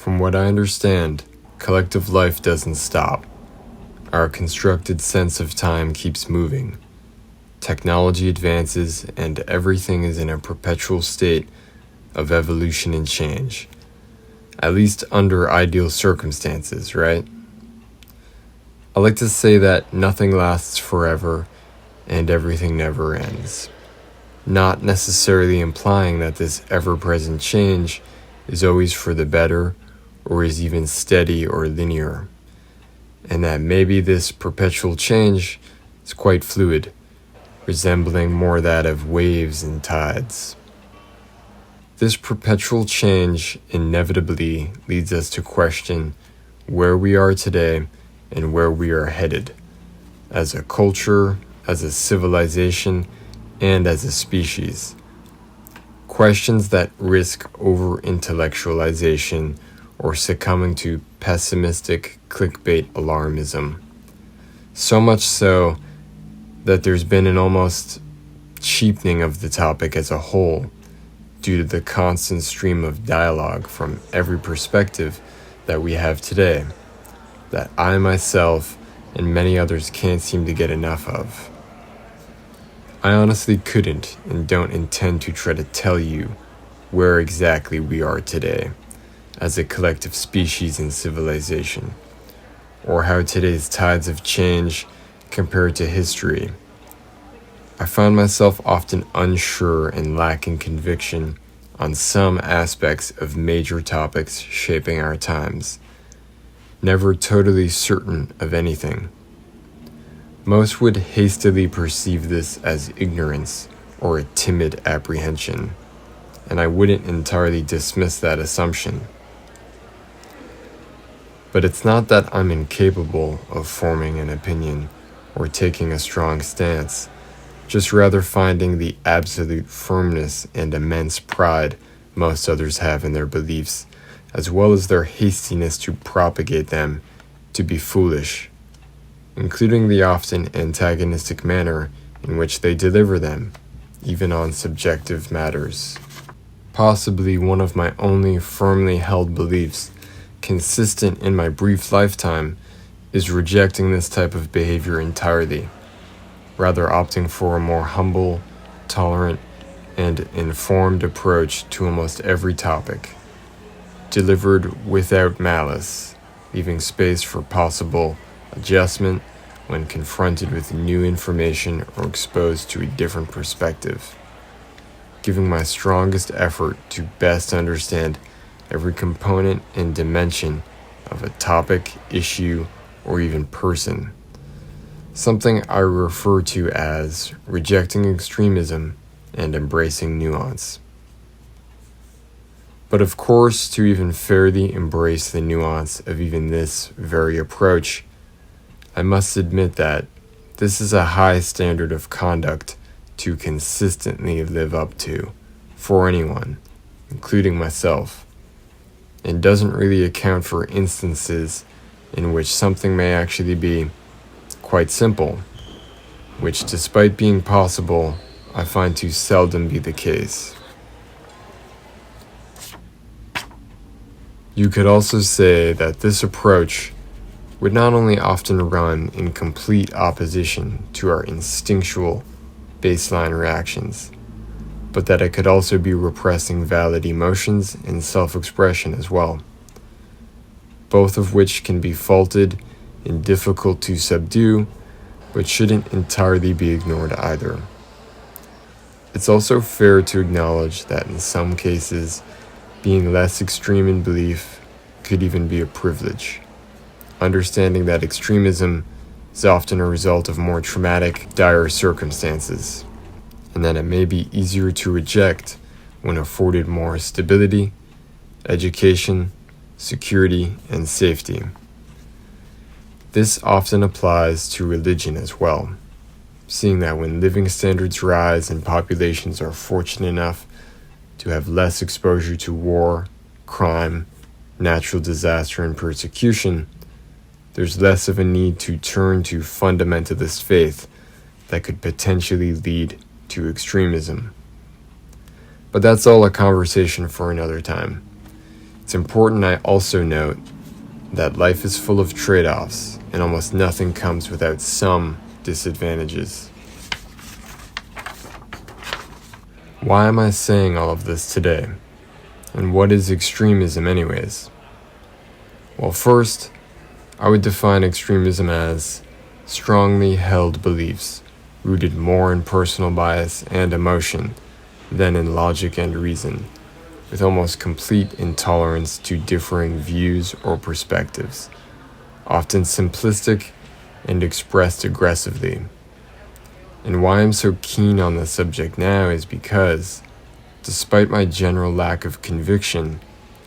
From what I understand, collective life doesn't stop. Our constructed sense of time keeps moving. Technology advances, and everything is in a perpetual state of evolution and change. At least under ideal circumstances, right? I like to say that nothing lasts forever and everything never ends. Not necessarily implying that this ever-present change is always for the better or is even steady or linear, and that maybe this perpetual change is quite fluid, resembling more that of waves and tides. This perpetual change inevitably leads us to question where we are today and where we are headed, as a culture, as a civilization, and as a species. Questions that risk over-intellectualization or succumbing to pessimistic clickbait alarmism. So much so that there's been an almost cheapening of the topic as a whole due to the constant stream of dialogue from every perspective that we have today, that I myself and many others can't seem to get enough of. I honestly couldn't and don't intend to try to tell you where exactly we are today as a collective species and civilization, or how today's tides of change compare to history. I find myself often unsure and lacking conviction on some aspects of major topics shaping our times, never totally certain of anything. Most would hastily perceive this as ignorance or a timid apprehension, and I wouldn't entirely dismiss that assumption. But it's not that I'm incapable of forming an opinion or taking a strong stance, just rather finding the absolute firmness and immense pride most others have in their beliefs, as well as their hastiness to propagate them, to be foolish, including the often antagonistic manner in which they deliver them, even on subjective matters. Possibly one of my only firmly held beliefs, consistent in my brief lifetime, is rejecting this type of behavior entirely, rather opting for a more humble, tolerant, and informed approach to almost every topic, delivered without malice, leaving space for possible adjustment when confronted with new information or exposed to a different perspective, giving my strongest effort to best understand every component and dimension of a topic, issue, or even person. Something I refer to as rejecting extremism and embracing nuance. But of course, to even fairly embrace the nuance of even this very approach, I must admit that this is a high standard of conduct to consistently live up to for anyone, including myself, and doesn't really account for instances in which something may actually be quite simple, which despite being possible, I find to seldom be the case. You could also say that this approach would not only often run in complete opposition to our instinctual baseline reactions, but that it could also be repressing valid emotions and self-expression as well, both of which can be faulted and difficult to subdue, but shouldn't entirely be ignored either. It's also fair to acknowledge that in some cases, being less extreme in belief could even be a privilege, understanding that extremism is often a result of more traumatic, dire circumstances, and that it may be easier to reject when afforded more stability, education, security, and safety. This often applies to religion as well, seeing that when living standards rise and populations are fortunate enough to have less exposure to war, crime, natural disaster, and persecution, there's less of a need to turn to fundamentalist faith that could potentially lead to extremism. But that's all a conversation for another time. It's important I also note that life is full of trade-offs, and almost nothing comes without some disadvantages. Why am I saying all of this today? And what is extremism anyways? Well, first, I would define extremism as strongly held beliefs, rooted more in personal bias and emotion than in logic and reason, with almost complete intolerance to differing views or perspectives, often simplistic and expressed aggressively. And why I'm so keen on this subject now is because, despite my general lack of conviction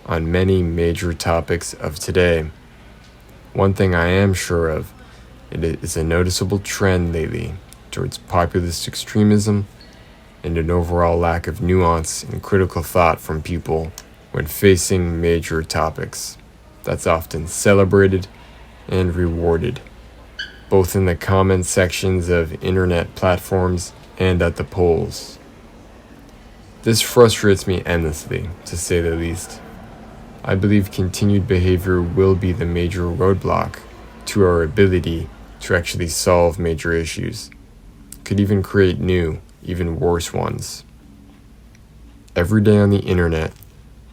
on many major topics of today, one thing I am sure of, it is a noticeable trend lately towards populist extremism and an overall lack of nuance and critical thought from people when facing major topics. That's often celebrated and rewarded, both in the comment sections of internet platforms and at the polls. This frustrates me endlessly, to say the least. I believe continued behavior will be the major roadblock to our ability to actually solve major issues. Could even create new, even worse ones. Every day on the internet,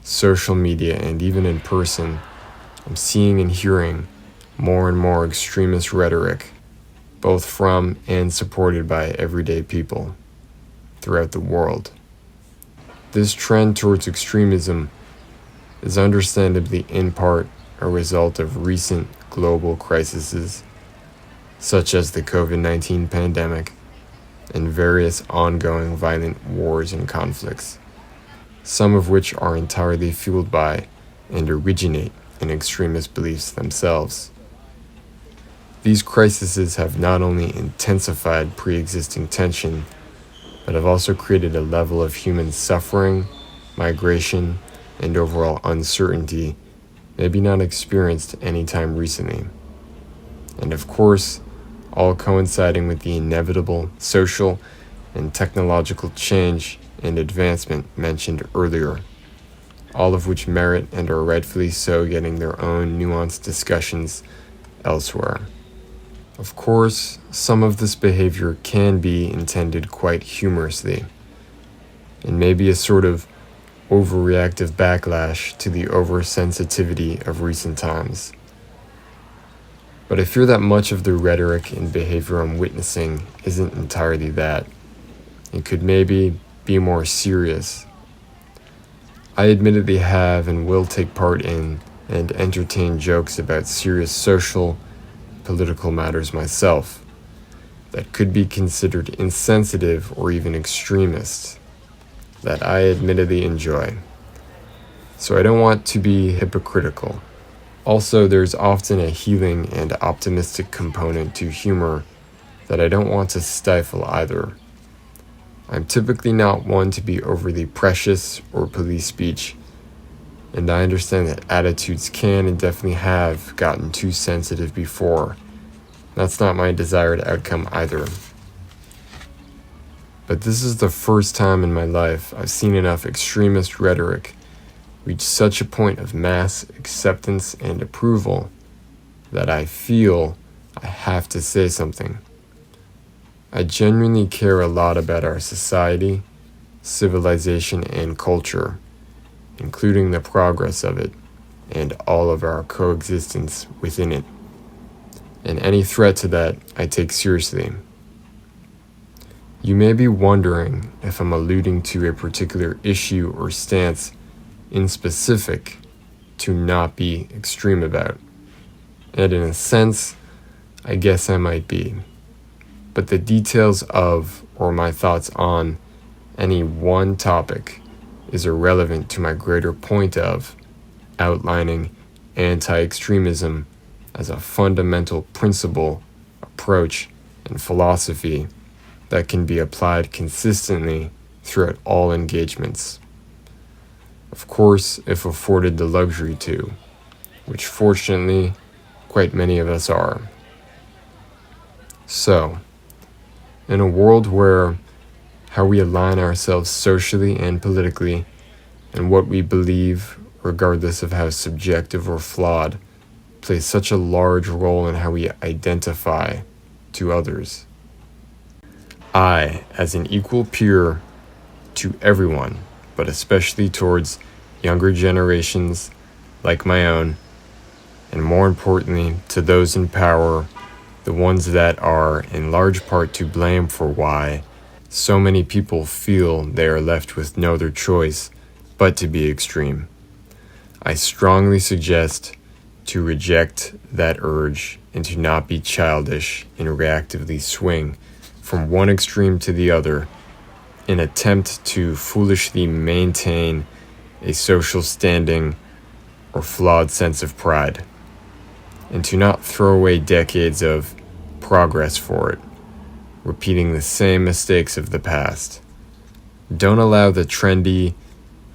social media, and even in person, I'm seeing and hearing more and more extremist rhetoric, both from and supported by everyday people throughout the world. This trend towards extremism is understandably in part a result of recent global crises, such as the COVID-19 pandemic and various ongoing violent wars and conflicts, some of which are entirely fueled by and originate in extremist beliefs themselves. These crises have not only intensified pre-existing tension, but have also created a level of human suffering, migration, and overall uncertainty maybe not experienced any time recently. And of course, all coinciding with the inevitable social and technological change and advancement mentioned earlier, all of which merit and are rightfully so getting their own nuanced discussions elsewhere. Of course, some of this behavior can be intended quite humorously, and may be a sort of overreactive backlash to the oversensitivity of recent times. But I fear that much of the rhetoric and behavior I'm witnessing isn't entirely that. It could maybe be more serious. I admittedly have and will take part in and entertain jokes about serious social, political matters myself that could be considered insensitive or even extremist, that I admittedly enjoy. So I don't want to be hypocritical. Also, there's often a healing and optimistic component to humor that I don't want to stifle either. I'm typically not one to be overly precious or police speech, and I understand that attitudes can and definitely have gotten too sensitive before. That's not my desired outcome either. But this is the first time in my life I've seen enough extremist rhetoric reach such a point of mass acceptance and approval that I feel I have to say something. I genuinely care a lot about our society, civilization, and culture, including the progress of it and all of our coexistence within it. And any threat to that I take seriously. You may be wondering if I'm alluding to a particular issue or stance in specific to not be extreme about. And in a sense, I guess I might be. But the details of, or my thoughts on, any one topic is irrelevant to my greater point of outlining anti-extremism as a fundamental principle, approach, and philosophy that can be applied consistently throughout all engagements. Of course, if afforded the luxury to, which fortunately quite many of us are. So, in a world where how we align ourselves socially and politically and what we believe regardless of how subjective or flawed, plays such a large role in how we identify to others. I, as an equal peer to everyone, but especially towards younger generations like my own, and more importantly, to those in power, the ones that are in large part to blame for why so many people feel they are left with no other choice but to be extreme. I strongly suggest to reject that urge and to not be childish and reactively swing from one extreme to the other in an attempt to foolishly maintain a social standing or flawed sense of pride, and to not throw away decades of progress for it, repeating the same mistakes of the past. Don't allow the trendy,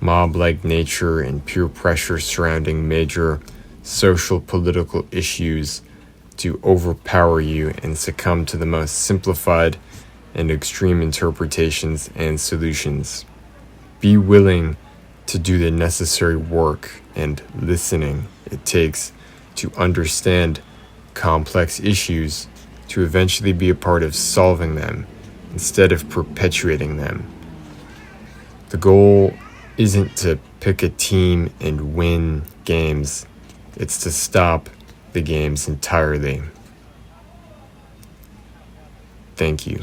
mob-like nature and peer pressure surrounding major social political issues to overpower you and succumb to the most simplified and extreme interpretations and solutions. Be willing to do the necessary work and listening it takes to understand complex issues to eventually be a part of solving them instead of perpetuating them. The goal isn't to pick a team and win games. It's to stop the games entirely. Thank you.